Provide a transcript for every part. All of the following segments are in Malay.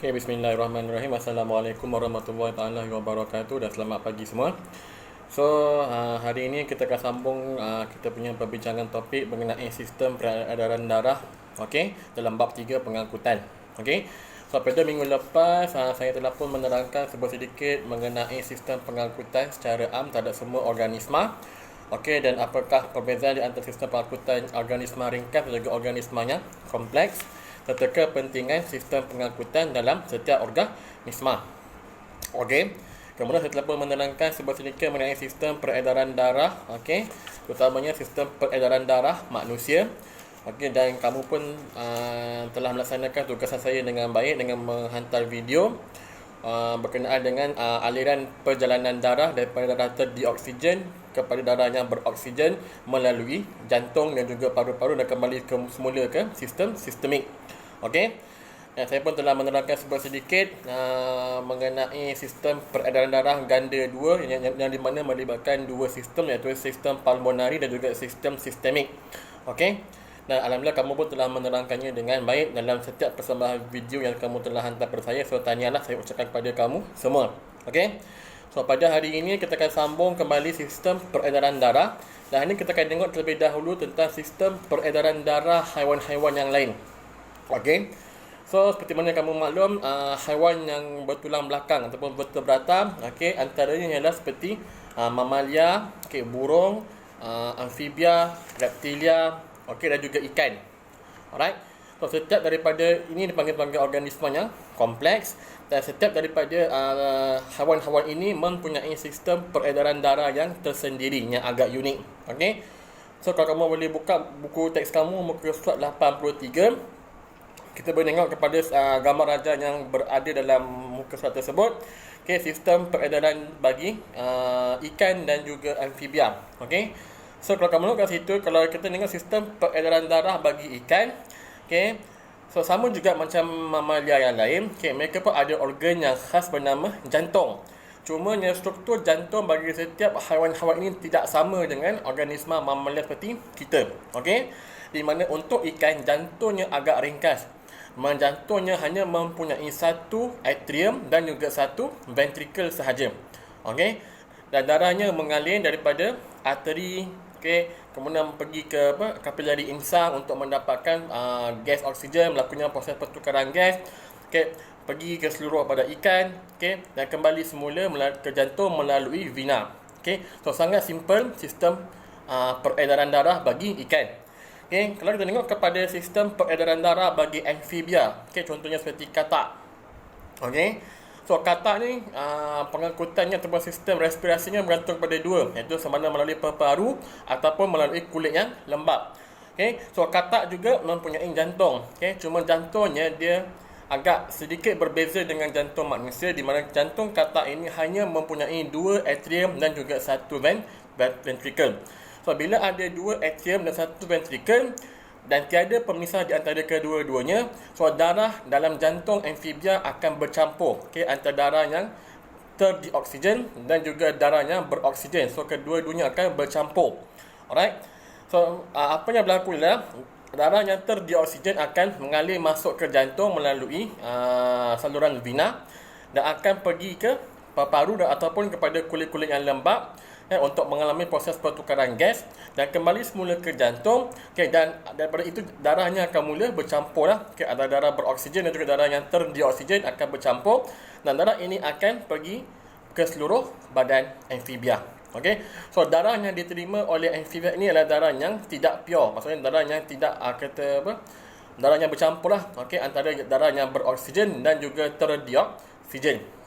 Okay, bismillahirrahmanirrahim. Assalamualaikum warahmatullahi taala wabarakatuh dan selamat pagi semua. So, hari ini kita akan sambung kita punya perbincangan topik mengenai sistem peredaran darah, okey, dalam bab 3 pengangkutan. Okey. So, pada minggu lepas saya telah pun menerangkan sedikit mengenai sistem pengangkutan secara am terhadap semua organisma. Okey, dan apakah perbezaan di antara sistem pengangkutan organisma ringkas dan juga organismanya kompleks, serta kepentingan sistem pengangkutan dalam setiap organisma. Okey. Kemudian saya telah pun menerangkan sedikit mengenai sistem peredaran darah, okey, terutamanya sistem peredaran darah manusia. Okey, dan kamu pun telah melaksanakan tugasan saya dengan baik dengan menghantar video berkenaan dengan aliran perjalanan darah daripada darah terdioksigen kepada darah yang beroksigen melalui jantung dan juga paru-paru dan kembali ke semula ke sistem sistemik. Okey. Dan saya pun telah menerangkan sedikit mengenai sistem peredaran darah ganda 2 yang di mana melibatkan dua sistem, iaitu sistem pulmonari dan juga sistem sistemik. Okey. Dan alhamdulillah kamu pun telah menerangkannya dengan baik dalam setiap persembahan video yang kamu telah hantar kepada saya. So, tahniahlah saya ucapkan kepada kamu semua. Okey. So, pada hari ini kita akan sambung kembali sistem peredaran darah. Dan ini kita akan tengok terlebih dahulu tentang sistem peredaran darah haiwan-haiwan yang lain. Okey. So, seperti mana kamu maklum, haiwan yang bertulang belakang ataupun vertebrata, okey, antaranya ialah seperti mamalia, okey, burung, amfibia, reptilia, okey, dan juga ikan. Alright. So, setiap daripada ini dipanggil organisma yang kompleks, dan setiap daripada haiwan-haiwan ini mempunyai sistem peredaran darah yang tersendiri, yang agak unik. Okey. So, kalau kamu boleh buka buku teks kamu muka surat 83, kita boleh tengok kepada gambar raja yang berada dalam muka surat tersebut. Okey, sistem peredaran bagi ikan dan juga amfibia. Okey. So, kalau kamu tengok kat situ, kalau kita tengok sistem peredaran darah bagi ikan, okey, so sama juga macam mamalia yang lain. Okey, mereka pun ada organ yang khas bernama jantung. Cuma struktur jantung bagi setiap haiwan-haiwan ini tidak sama dengan organisma mamalia seperti kita. Okey. Di mana untuk ikan jantungnya agak ringkas. Jantungnya hanya mempunyai satu atrium dan juga satu ventricle sahaja. Okey. Dan darahnya mengalir daripada arteri, okey, kemudian pergi ke kapilari insang untuk mendapatkan gas oksigen, melakukan proses pertukaran gas, okey, pergi ke seluruh pada ikan, okey, dan kembali semula ke jantung melalui vena. Okey. So, sangat simple sistem peredaran darah bagi ikan. Okay, kalau kita tengok kepada sistem peredaran darah bagi amfibia, okay, contohnya seperti katak. Okay. So, katak ni pengangkutannya ataupun sistem respirasinya bergantung pada dua, iaitu sama ada melalui paru ataupun melalui kulit yang lembab. Okay. So, katak juga mempunyai jantung. Okay. Cuma jantungnya dia agak sedikit berbeza dengan jantung manusia, di mana jantung katak ini hanya mempunyai dua atrium dan juga satu ventricle. So, bila ada dua atrium dan satu ventricle dan tiada pemisah di antara kedua-duanya, so darah dalam jantung amfibia akan bercampur, okay, antara darah yang terdioksigen dan juga darah yang beroksigen. So, kedua-duanya akan bercampur. Alright. So, apa yang berlaku ialah darah yang terdioksigen akan mengalir masuk ke jantung melalui saluran vena dan akan pergi ke paru ataupun kepada kulit-kulit yang lembab untuk mengalami proses pertukaran gas dan kembali semula ke jantung. Okay, dan daripada itu darahnya akan mula bercampur lah. Okay, ada darah beroksigen dan juga darah yang terdioksigen akan bercampur dan darah ini akan pergi ke seluruh badan amfibia. Okay. So, darah yang diterima oleh amfibia ini adalah darah yang tidak pure. Maksudnya darah yang tidak darah yang bercampur lah. Okay, antara darah yang beroksigen dan juga terdioksigen.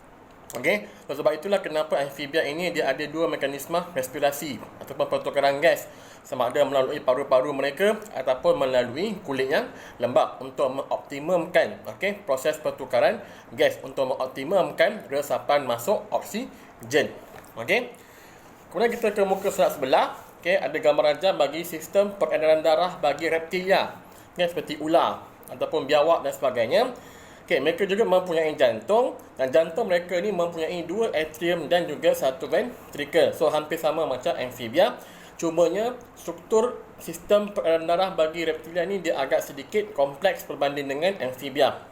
Okey, so, sebab itulah kenapa amfibia ini dia ada dua mekanisme respirasi ataupun pertukaran gas, sama ada melalui paru-paru mereka ataupun melalui kulit yang lembab untuk mengoptimumkan proses pertukaran gas, untuk mengoptimumkan resapan masuk oksigen. Okey. Kemudian kita ke muka surat sebelah, okey, ada gambar raja bagi sistem peredaran darah bagi reptilia, seperti ular ataupun biawak dan sebagainya. Okay, mereka juga mempunyai jantung dan jantung mereka ni mempunyai dua atrium dan juga satu ventricle. So, hampir sama macam amfibia. Cumanya struktur sistem peredaran darah bagi reptilia ni dia agak sedikit kompleks berbanding dengan amfibia.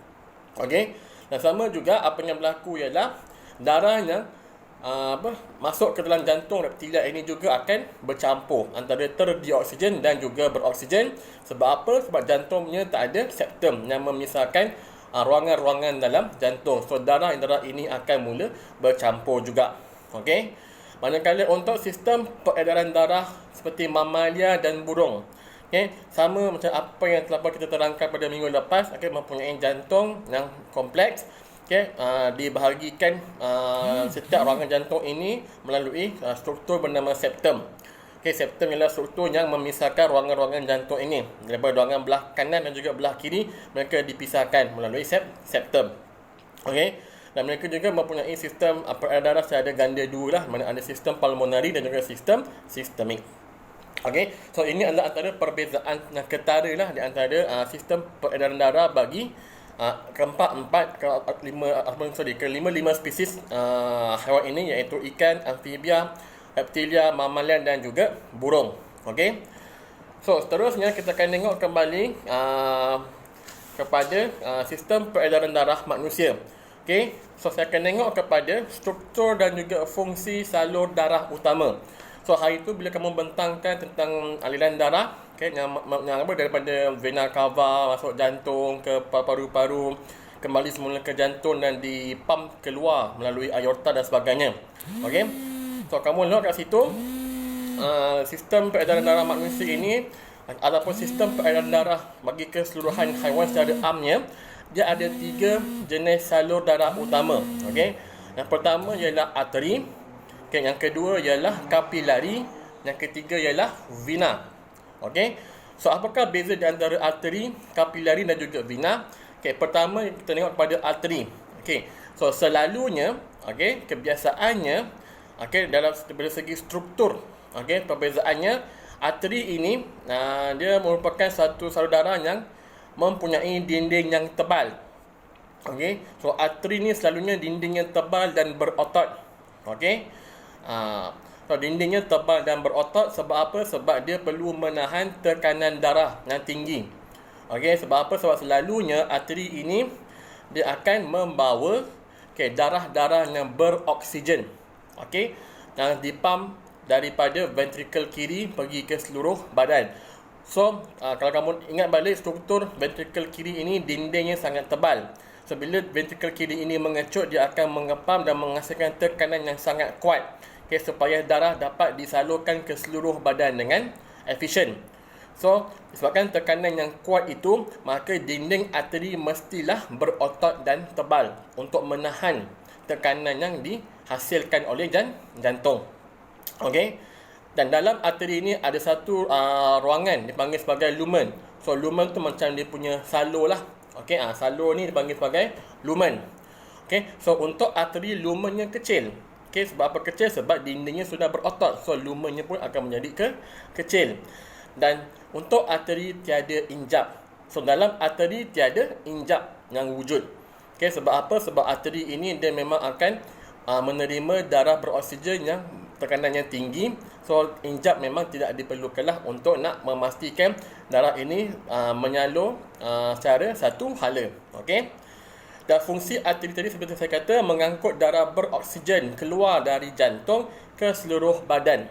Okey. Dan sama juga apa yang berlaku ialah darah yang masuk ke dalam jantung reptilia ini juga akan bercampur antara terdioksigen dan juga beroksigen. Sebab apa? Sebab jantungnya tak ada septum yang memisahkan ruangan-ruangan dalam jantung. So darah ini akan mula bercampur juga. Okey. Manakala untuk sistem peredaran darah seperti mamalia dan burung, okey, sama macam apa yang telah kita terangkan pada minggu lepas, okey, mempunyai jantung yang kompleks. Okay, dibahagikan setiap ruangan jantung ini melalui struktur bernama septum. Okay, septum ialah struktur yang memisahkan ruangan-ruangan jantung ini. Daripada ruangan belah kanan dan juga belah kiri, mereka dipisahkan melalui septum. Okay, dan mereka juga mempunyai sistem peredaran darah secara ganda dua lah, mana ada sistem pulmonari dan juga sistem sistemik. Okay, so ini adalah antara perbezaan yang ketara lah di antara sistem peredaran darah bagi kelima spesies haiwan ini, iaitu ikan, amfibia, reptilia, mamalia dan juga burung. Okey. So seterusnya kita akan tengok kembali kepada sistem peredaran darah manusia. Okey. So saya akan tengok kepada struktur dan juga fungsi salur darah utama. So hari itu bila kamu bentangkan tentang aliran darah, okay, yang daripada vena cava masuk jantung ke paru-paru, kembali semula ke jantung dan dipump keluar melalui aorta dan sebagainya. Okey. So kamu lihat kat situ sistem peredaran darah manusia ini ataupun sistem peredaran darah bagi keseluruhan haiwan secara amnya, dia ada 3 jenis salur darah utama. Okey. Yang pertama ialah arteri. Okay, yang kedua ialah kapilari, yang ketiga ialah vena. Okey. So apakah beza di antara arteri, kapilari dan juga vena? Okey, pertama kita tengok pada arteri. Okey. So selalunya, okey, kebiasaannya, okey, dari segi struktur, okey, perbezaannya arteri ini dia merupakan satu salur darah yang mempunyai dinding yang tebal. Okey. So arteri ni selalunya dinding yang tebal dan berotot. Okey. So dindingnya tebal dan berotot. Sebab apa? Sebab dia perlu menahan tekanan darah yang tinggi. Okey, sebab apa? Sebab selalunya arteri ini dia akan membawa darah-darah yang beroksigen. Okey, yang dipump daripada ventrikel kiri pergi ke seluruh badan. So kalau kamu ingat balik struktur ventrikel kiri ini, dindingnya sangat tebal. So bila ventrikel kiri ini mengecut, dia akan mengepam dan menghasilkan tekanan yang sangat kuat, okay, supaya darah dapat disalurkan ke seluruh badan dengan efisien. So disebabkan tekanan yang kuat itu, maka dinding arteri mestilah berotot dan tebal untuk menahan tekanan yang dihasilkan oleh jantung. Okey. Dan dalam arteri ini ada satu ruangan dipanggil sebagai lumen. So lumen tu macam dia punya salur lah. Okey, salur ni dipanggil sebagai lumen. Okey, so untuk arteri lumennya kecil. Okey, sebab apa kecil? Sebab dindingnya sudah berotot. So lumennya pun akan menjadi kecil. Dan untuk arteri tiada injap. So dalam arteri tiada injap yang wujud. Okey, sebab apa? Sebab arteri ini dia memang akan menerima darah beroksigen yang tekanannya tinggi. So injap memang tidak diperlukanlah untuk nak memastikan darah ini menyalur secara satu hala. Okey. Dan fungsi arteri tadi seperti saya kata, mengangkut darah beroksigen keluar dari jantung ke seluruh badan.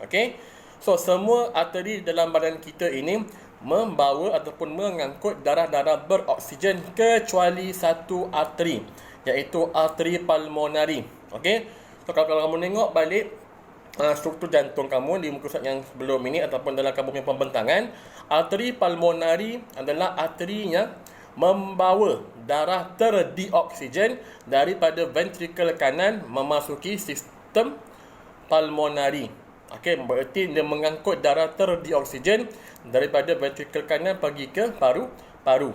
Okey. So semua arteri dalam badan kita ini membawa ataupun mengangkut darah-darah beroksigen kecuali satu arteri, iaitu arteri pulmonari. Okey. So kalau kamu tengok balik struktur jantung kamu di muka surat yang sebelum ini ataupun dalam kamu punya pembentangan, arteri pulmonari adalah arteri yang membawa darah terdioksigen daripada ventrikel kanan memasuki sistem pulmonari. Okey, berarti dia mengangkut darah terdioksigen daripada ventrikel kanan pergi ke paru-paru.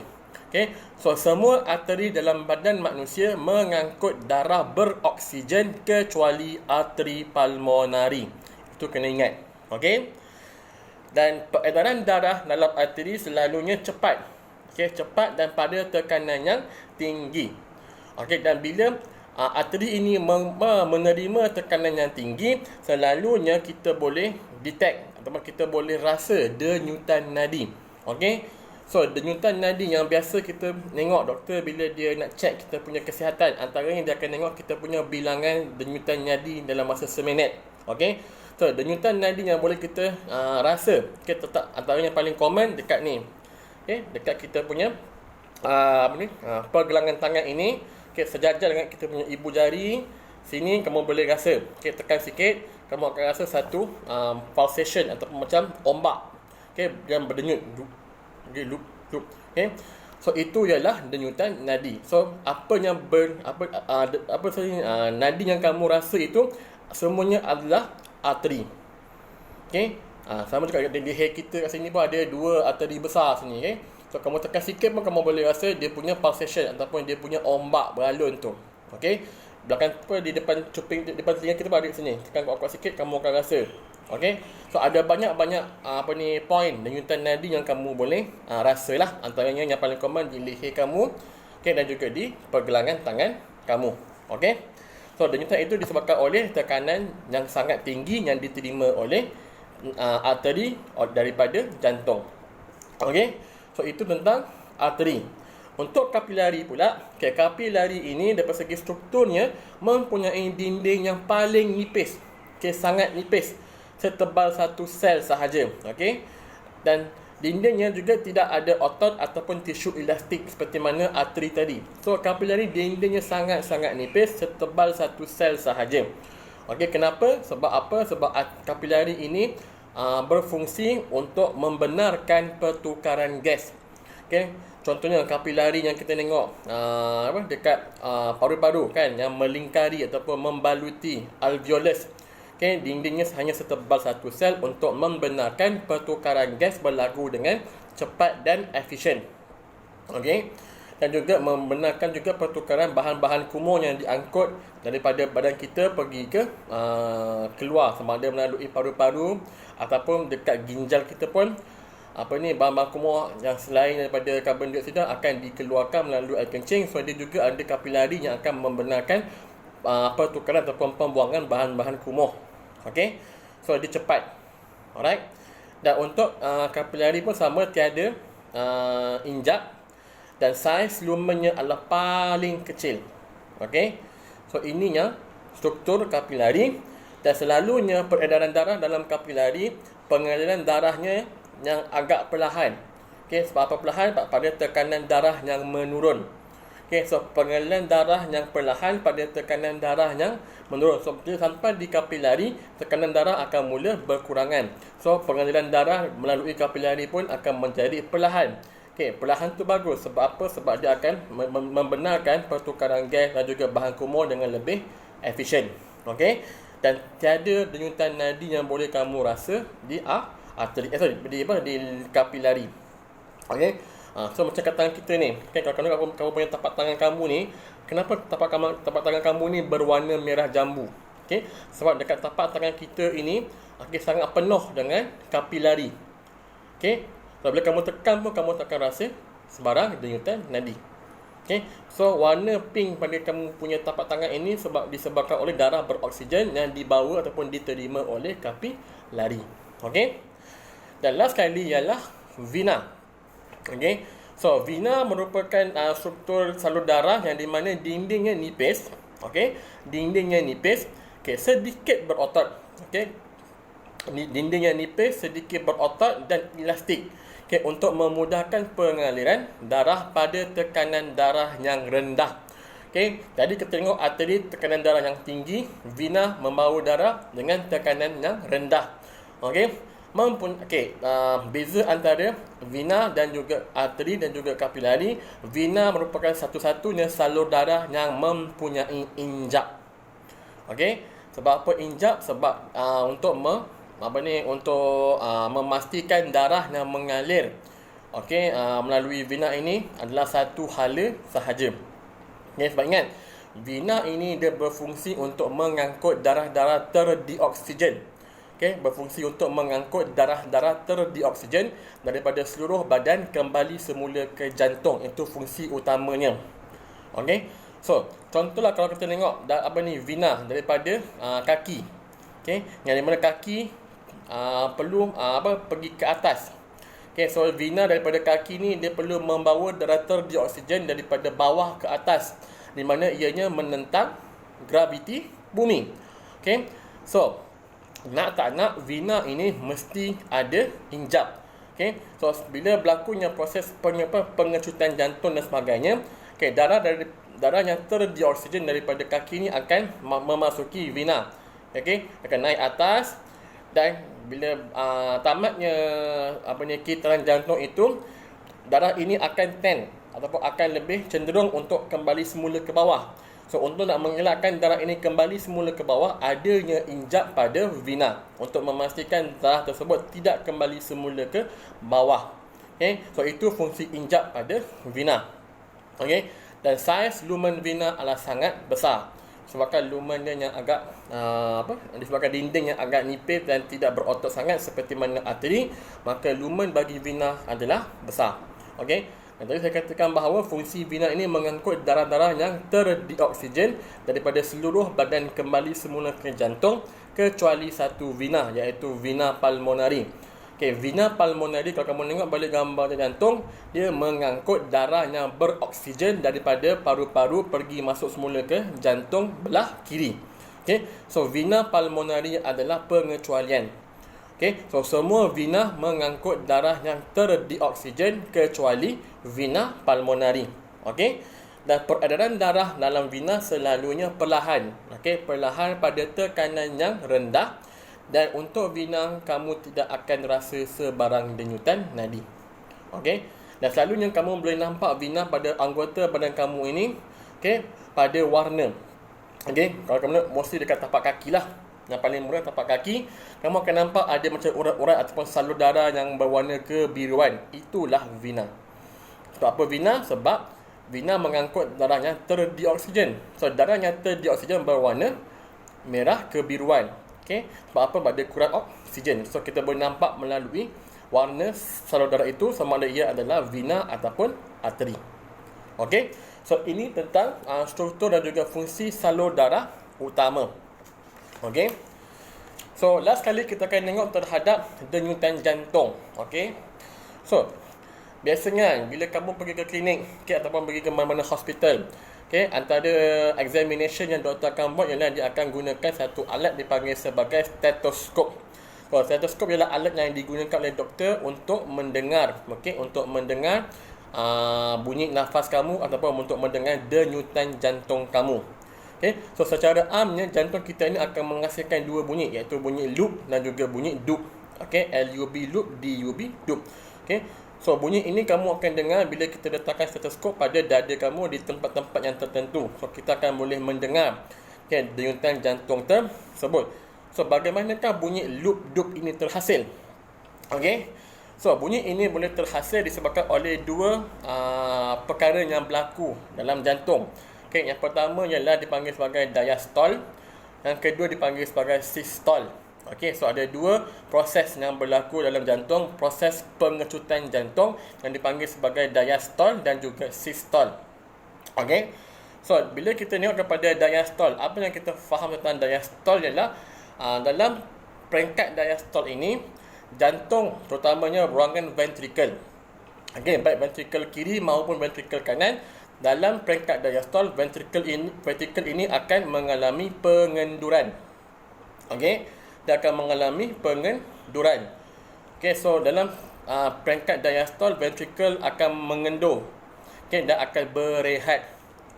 Okey, so semua arteri dalam badan manusia mengangkut darah beroksigen kecuali arteri pulmonari. Itu kena ingat. Okey. Dan peredaran darah dalam arteri selalunya cepat. Okey, cepat dan pada tekanan yang tinggi. Okey, dan bila arteri ini menerima tekanan yang tinggi, selalunya kita boleh detect ataupun kita boleh rasa denyutan nadi. Okey. So, denyutan nadi yang biasa kita tengok doktor bila dia nak check kita punya kesihatan, antaranya dia akan tengok kita punya bilangan denyutan nadi dalam masa seminit. Okey. So, denyutan nadi yang boleh kita rasa, kita tetap antaranya paling common dekat ni. Okey, dekat kita punya pergelangan tangan ini, okey, sejajar dengan kita punya ibu jari. Sini kamu boleh rasa. Okey, tekan sikit, kamu akan rasa satu pulsation ataupun macam ombak. Okey, yang berdenyut. Okay, loop. Okay. So itu ialah denyutan nadi. So apa yang nadi yang kamu rasa itu semuanya adalah arteri. Okay. Sama juga di leher kita kat sini pun ada dua arteri besar sini. Okay. So kamu tekan sikit pun kamu boleh rasa dia punya pulsation ataupun dia punya ombak beralun tu. Okay. Belakang di depan cuping, di depan telinga kita pun ada kat sini. Tekan kuat-kuat sikit kamu akan rasa. Okey. So ada banyak-banyak point denyutan nadi yang kamu boleh rasalah, antaranya yang paling common di leher kamu, okey, dan juga di pergelangan tangan kamu. Okey. So denyutan itu disebabkan oleh tekanan yang sangat tinggi yang diterima oleh arteri daripada jantung. Okey. So itu tentang arteri. Untuk kapilari pula, kapilari ini daripada segi strukturnya mempunyai dinding yang paling nipis. Sangat nipis. Setebal satu sel sahaja. Okey. Dan dindingnya juga tidak ada otot ataupun tisu elastik seperti mana arteri tadi. So kapilari dindingnya sangat-sangat nipis, setebal satu sel sahaja. Okey, kenapa? Sebab apa? Sebab kapilari ini berfungsi untuk membenarkan pertukaran gas. Okey. Contohnya kapilari yang kita tengok dekat paru-paru kan, yang melingkari ataupun membaluti alveolus. Okay, dindingnya hanya setebal satu sel untuk membenarkan pertukaran gas berlaku dengan cepat dan efisien. Okey. Dan juga membenarkan juga pertukaran bahan-bahan kumuh yang diangkut daripada badan kita pergi ke keluar, sama ada melalui paru-paru ataupun dekat ginjal kita pun bahan-bahan kumuh yang selain daripada karbon dioksida akan dikeluarkan melalui air kencing. So dia juga ada kapilari yang akan membenarkan pertukaran ataupun pembuangan bahan-bahan kumuh. Okey. So dia cepat. Alright. Dan untuk kapilari pun sama, tiada injap dan saiz lumennya adalah paling kecil. Okey. So ininya struktur kapilari, dan selalunya peredaran darah dalam kapilari, pengaliran darahnya yang agak perlahan. Okey, sebab apa perlahan? Pada tekanan darah yang menurun. Okey, so pengaliran darah yang perlahan pada tekanan darah yang menurun. So sampai di kapilari, tekanan darah akan mula berkurangan. So pengaliran darah melalui kapilari pun akan menjadi perlahan. Okey, perlahan tu bagus. Sebab apa? Sebab dia akan membenarkan pertukaran gas dan juga bahan kumuh dengan lebih efisien. Okey. Dan tiada denyutan nadi yang boleh kamu rasa di arteri, di kapilari. Okey. So macam kat tangan kita ni, okay, kalau kamu punya tapak tangan kamu ni, kenapa tapak tangan kamu ni berwarna merah jambu? Okay, sebab dekat tapak tangan kita ini sangat penuh dengan kapilari. Okay, so bila kamu tekan pun kamu takkan rasa sebarang denyutan nadi. Okay, so warna pink pada kamu punya tapak tangan ini disebabkan oleh darah beroksigen yang dibawa ataupun diterima oleh kapilari. Okay, dan last sekali ialah vena. Okay. So vena merupakan struktur salur darah yang di mana dindingnya nipis. Okay. Dindingnya nipis. Okay. Sedikit berotot. Okay. Dindingnya nipis, sedikit berotot dan elastik. Okay. Untuk memudahkan pengaliran darah pada tekanan darah yang rendah. Okay. Jadi kita tengok arteri tekanan darah yang tinggi, vena membawa darah dengan tekanan yang rendah. Okay. Beza antara vena dan juga arteri dan juga kapilari. Vena merupakan satu-satunya salur darah yang mempunyai injap. Okey, sebab apa injap? Sebab untuk memastikan darah yang mengalir melalui vena ini adalah satu hala sahaja. Okey, sebab ingat, vena ini dia berfungsi untuk mengangkut darah-darah terdioksigen. Okay, berfungsi untuk mengangkut darah-darah terdioksigen daripada seluruh badan kembali semula ke jantung. Itu fungsi utamanya. Okay, so contohlah kalau kita tengok vena daripada kaki. Okay, yang di mana kaki perlu pergi ke atas. Okay, so vena daripada kaki ni dia perlu membawa darah terdioksigen daripada bawah ke atas, di mana ianya menentang graviti bumi. Okay, so nak tak nak vena ini mesti ada injap. Okay, so bila berlakunya proses pengecutan jantung dan sebagainya, okay, darah yang terdioksigen daripada kaki ni akan memasuki vena. Okay, akan naik atas, dan bila tamatnya kitaran jantung itu, darah ini akan tend ataupun akan lebih cenderung untuk kembali semula ke bawah. So untuk nak mengelakkan darah ini kembali semula ke bawah, adanya injap pada vena untuk memastikan darah tersebut tidak kembali semula ke bawah. Okay, so itu fungsi injap pada vena. Okay, dan saiz lumen vena adalah sangat besar. Sebabkan lumen dia yang agak disebabkan dinding yang agak nipis dan tidak berotot sangat seperti mana arteri, maka lumen bagi vena adalah besar. Okey. Dan tadi saya katakan bahawa fungsi vena ini mengangkut darah-darah yang terdioksigen daripada seluruh badan kembali semula ke jantung, kecuali satu vena, iaitu vena pulmonari. Okay, vena pulmonari, kalau kamu tengok balik gambar jantung, dia mengangkut darah yang beroksigen daripada paru-paru pergi masuk semula ke jantung belah kiri. Okay, so vena pulmonari adalah pengecualian. Okay, so semua vena mengangkut darah yang terdioksigen kecuali vena pulmonari. Okay, dan peredaran darah dalam vena selalunya perlahan. Okay, perlahan pada tekanan yang rendah. Dan untuk vena, kamu tidak akan rasa sebarang denyutan nadi. Okey. Dan selalunya kamu boleh nampak vena pada anggota badan kamu ini, okey, pada warna. Okey, kalau kamu nak, mostly dekat tapak kaki lah. Yang paling murah tapak kaki, kamu akan nampak ada macam urat-urat ataupun salur darah yang berwarna kebiruan. Itulah vena. Sebab apa vena? Sebab vena mengangkut darah yang terdioksigen. So darah yang terdioksigen berwarna merah kebiruan. Okay. Sebab apa? Pada kurang oksigen. So kita boleh nampak melalui warna salur darah itu sama ada ia adalah vena ataupun arteri. Okay. So ini tentang struktur dan juga fungsi salur darah utama. Okay. So last kali kita akan tengok terhadap denyutan jantung. Okay. So biasanya bila kamu pergi ke klinik, okay, ataupun pergi ke mana-mana hospital, okay, antara examination yang doktor akan buat ialah dia akan gunakan satu alat dipanggil sebagai stetoskop. So, stetoskop ialah alat yang digunakan oleh doktor untuk mendengar, okay, untuk mendengar bunyi nafas kamu ataupun untuk mendengar denyutan jantung kamu. Okay, so secara amnya jantung kita ini akan menghasilkan dua bunyi, iaitu bunyi loop dan juga bunyi dub. Okay, LUB loop, DUB dub. Okay. So bunyi ini kamu akan dengar bila kita letakkan stetoskop pada dada kamu di tempat-tempat yang tertentu. So kita akan boleh mendengar, okay, denyutan jantung tersebut. So bagaimanakah bunyi loop dub ini terhasil? Okay. So bunyi ini boleh terhasil disebabkan oleh dua perkara yang berlaku dalam jantung. Okay, yang pertama ialah dipanggil sebagai diastole, yang kedua dipanggil sebagai sistole. Okey, so ada dua proses yang berlaku dalam jantung, proses pengecutan jantung yang dipanggil sebagai diastole dan juga sistole. Okey. So bila kita tengok kepada diastole, apa yang kita faham tentang diastole ialah dalam peringkat diastole ini, jantung terutamanya ruangan ventrikel. Okey, baik ventrikel kiri maupun ventrikel kanan, dalam peringkat diastole ventrikel ini akan mengalami pengenduran. Okey, dia akan mengalami pengenduran. Okey, so dalam peringkat diastole ventrikel akan mengendur. Okey, dan akan berehat.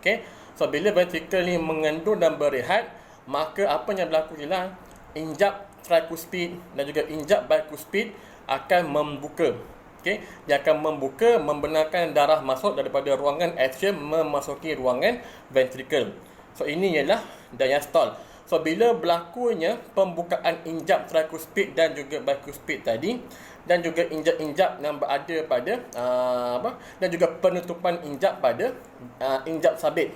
Okey, so bila ventrikel ni mengendur dan berehat, maka apa yang berlaku ialah injap tricuspid dan juga injap bicuspid akan membuka. Okay, dia akan membuka, membenarkan darah masuk daripada ruangan atrium memasuki ruangan ventrikel. So ini ialah diastole. So bila berlakunya pembukaan injap tricuspid dan juga bicuspid tadi, dan juga injap-injap yang berada pada dan juga penutupan injap pada injap sabit.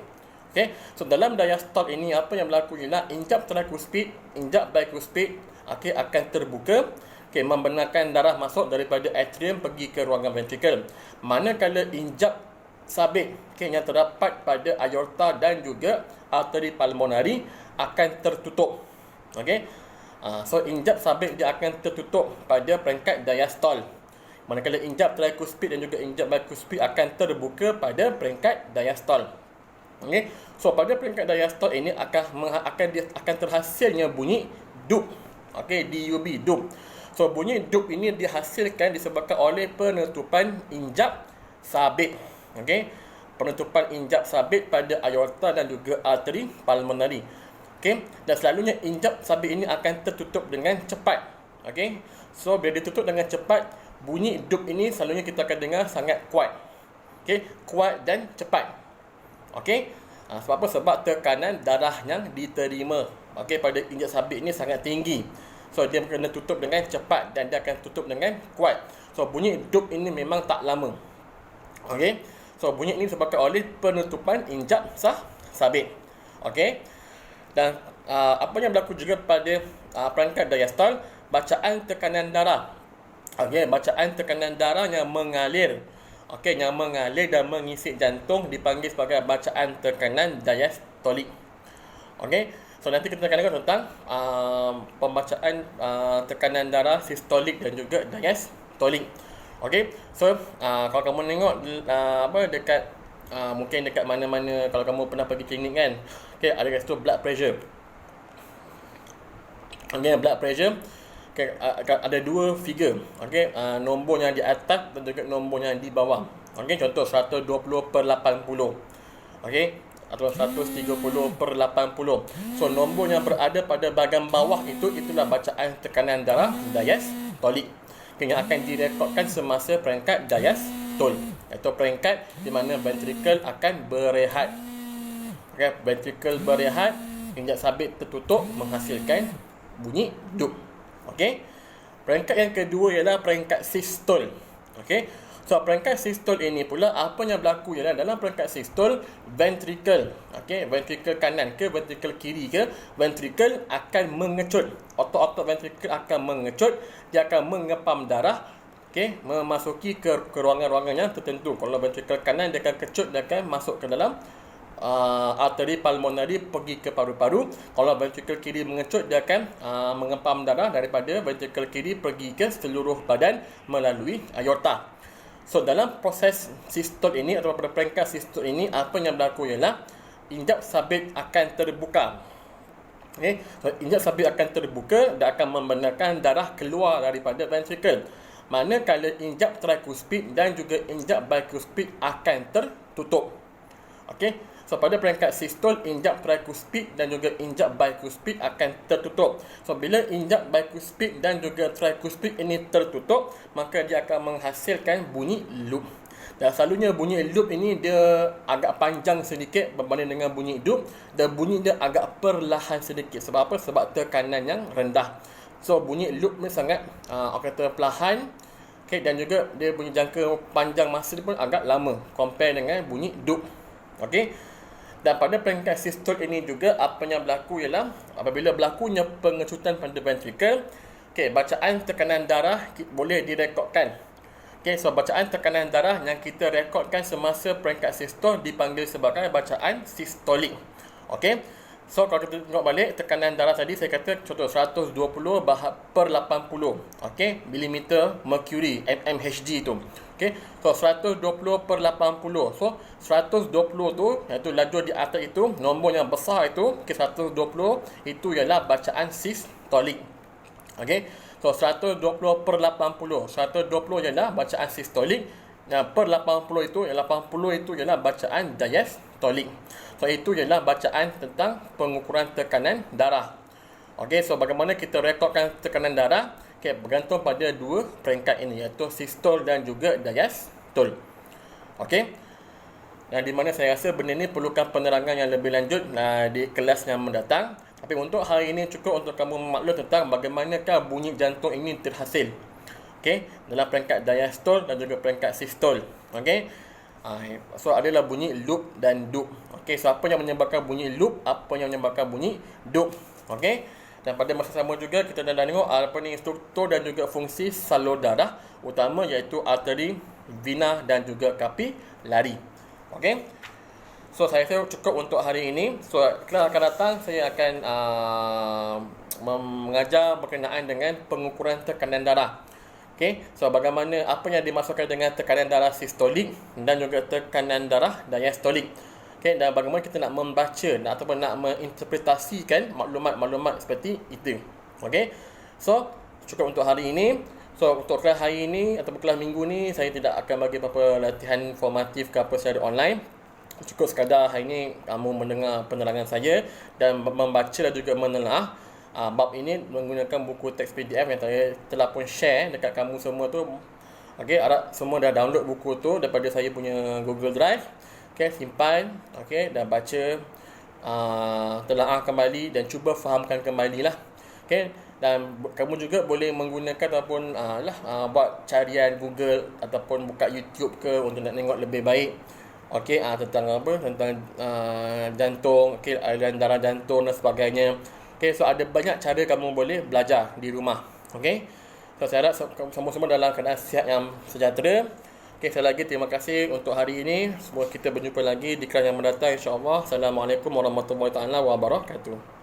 Okay, so dalam diastole ini apa yang berlaku ialah injap tricuspid, injap bicuspid, okay, akan terbuka. Okay, membenarkan darah masuk daripada atrium pergi ke ruangan ventrikel. Manakala injap sabit, okay, yang terdapat pada aorta dan juga arteri pulmonari akan tertutup. Okay. So injap sabit dia akan tertutup pada peringkat diastole. Manakala injap tricuspid dan juga injap bicuspid akan terbuka pada peringkat diastole. Okey. So pada peringkat diastole ini akan terhasilnya bunyi dup. Okey, DUB, dup. So bunyi dup ini dihasilkan disebabkan oleh penutupan injap sabit. Okey. Penutupan injap sabit pada aorta dan juga arteri pulmonary. Okey. Dan selalunya injap sabit ini akan tertutup dengan cepat. Okey. So bila ditutup dengan cepat, bunyi dup ini selalunya kita akan dengar sangat kuat. Okey, kuat dan cepat. Okey. Sebab apa? Sebab tekanan darah yang diterima pada injap sabit ini sangat tinggi. So dia kena tutup dengan cepat dan dia akan tutup dengan kuat. So bunyi dup ini memang tak lama. Okey. So bunyi ini disebabkan oleh penutupan injap sabit. Okey. Dan apa yang berlaku juga pada perangkat diastole, bacaan tekanan darah. Okey, bacaan tekanan darah yang mengalir. Okey, yang mengalir dan mengisi jantung dipanggil sebagai bacaan tekanan diastolik. Okey. So nanti kita akan dengar tentang pembacaan tekanan darah sistolik dan juga diastolik. Okey. So kalau kamu tengok dekat mungkin dekat mana-mana, kalau kamu pernah pergi klinik kan. Okey, ada kat situ blood pressure. Okey, blood pressure. Okay, ada dua figure. Okey, nombor yang di atas dan juga nombor yang di bawah. Okey, contoh 120/80. Okey, atau 130/80. So nombor yang berada pada bahagian bawah itulah bacaan tekanan darah diastolik yang akan direkodkan semasa peringkat diastole, iaitu peringkat di mana ventrikel akan berehat. Okey, ventrikel berehat, injap sabit tertutup menghasilkan bunyi dup. Okey. Peringkat yang kedua ialah peringkat sistole. Okey. So peringkat sistole ini pula apa yang berlaku ialah dalam peringkat sistole, ventrikel, okey, ventrikel kanan ke ventrikel kiri ke, ventrikel akan mengecut. Otot-otot ventrikel akan mengecut, dia akan mengepam darah, okey, memasuki ke ruangan-ruangan yang tertentu. Kalau ventrikel kanan dia akan kecut, dia akan masuk ke dalam arteri pulmonary pergi ke paru-paru. Kalau ventrikel kiri mengecut, dia akan mengepam darah daripada ventrikel kiri pergi ke seluruh badan melalui aorta. So dalam proses sistole ini atau pada peringkat sistole ini, apa yang berlaku ialah injap sabit akan terbuka. Okay. So injap sabit akan terbuka dan akan membenarkan darah keluar daripada ventrikel. Manakala injap tricuspid dan juga injap bicuspid akan tertutup. Okey. So pada peringkat sistole, injap tricuspid dan juga injap bicuspid akan tertutup. So bila injap bicuspid dan juga tricuspid ini tertutup, maka dia akan menghasilkan bunyi loop. Dan selalunya bunyi loop ini dia agak panjang sedikit berbanding dengan bunyi dup, dan bunyi dia agak perlahan sedikit. Sebab apa? Sebab tekanan yang rendah. So bunyi loop ni sangat kata perlahan. Okay, dan juga dia punya jangka panjang masa dia pun agak lama compare dengan bunyi dup. Okey. Dan pada peringkat sistole ini juga apa yang berlaku ialah apabila berlakunya pengecutan pada ventrikel, okey, bacaan tekanan darah boleh direkodkan. Okey, so bacaan tekanan darah yang kita rekodkan semasa peringkat sistole dipanggil sebagai bacaan sistolik. Okey. So kalau kita tengok balik tekanan darah tadi, saya kata contoh 120/80, okey, milimeter mercury, mmHg tu. Okey. So 120/80. So 120 tu iaitu lajur di atas itu, nombor yang besar itu, okey, 120 itu ialah bacaan sistolik. Okey. So 120/80. 120 ialah bacaan sistolik. Yang per 80 itu ialah bacaan diastolik. So itu ialah bacaan tentang pengukuran tekanan darah. Okey, so bagaimana kita rekodkan tekanan darah? Okey, bergantung pada dua peringkat ini, iaitu sistole dan juga diastole. Okey. Yang di mana saya rasa benda ini perlukan penerangan yang lebih lanjut di kelas yang mendatang. Tapi untuk hari ini cukup untuk kamu memaklum tentang bagaimanakah bunyi jantung ini terhasil. Okey, dalam peringkat diastole dan juga peringkat sistole. Okey. So adalah bunyi loop dan dup. Okey, so apa yang menyebabkan bunyi loop, apa yang menyebabkan bunyi dup. Okey. Dan pada masa sama juga kita dah tengok apa ni struktur dan juga fungsi salur darah utama, iaitu arteri, vena dan juga kapilari. Okey. So saya rasa cukup untuk hari ini. So kelas akan datang saya akan mengajar berkenaan dengan pengukuran tekanan darah. Okey, so bagaimana apa yang dimaksudkan dengan tekanan darah sistolik dan juga tekanan darah diastolik. Okey, dan bagaimana kita nak membaca ataupun nak menginterpretasikan maklumat-maklumat seperti itu. Okey. So, cukup untuk hari ini. So, untuk kelas hari ini ataupun kelas minggu ni saya tidak akan bagi apa-apa latihan formatif ke apa secara online. Cukup sekadar hari ini kamu mendengar penerangan saya dan membaca dan juga menelaah bab ini menggunakan buku teks PDF yang saya telah pun share dekat kamu semua tu. Okey, harap semua dah download buku tu daripada saya punya Google Drive. Okey, simpan, okey, dan baca, telaah kembali dan cuba fahamkan kembalilah. Okey, dan kamu juga boleh menggunakan ataupun buat carian Google ataupun buka YouTube ke untuk nak tengok lebih baik. Okey, tentang apa? Tentang jantung, okey, aliran darah jantung dan sebagainya. Okey, so ada banyak cara kamu boleh belajar di rumah. Okey. So saya harap semua-semua dalam keadaan sihat yang sejahtera. Okey, sekali lagi terima kasih untuk hari ini. Semoga kita berjumpa lagi di kelas yang mendatang insya-Allah. Assalamualaikum warahmatullahi wabarakatuh.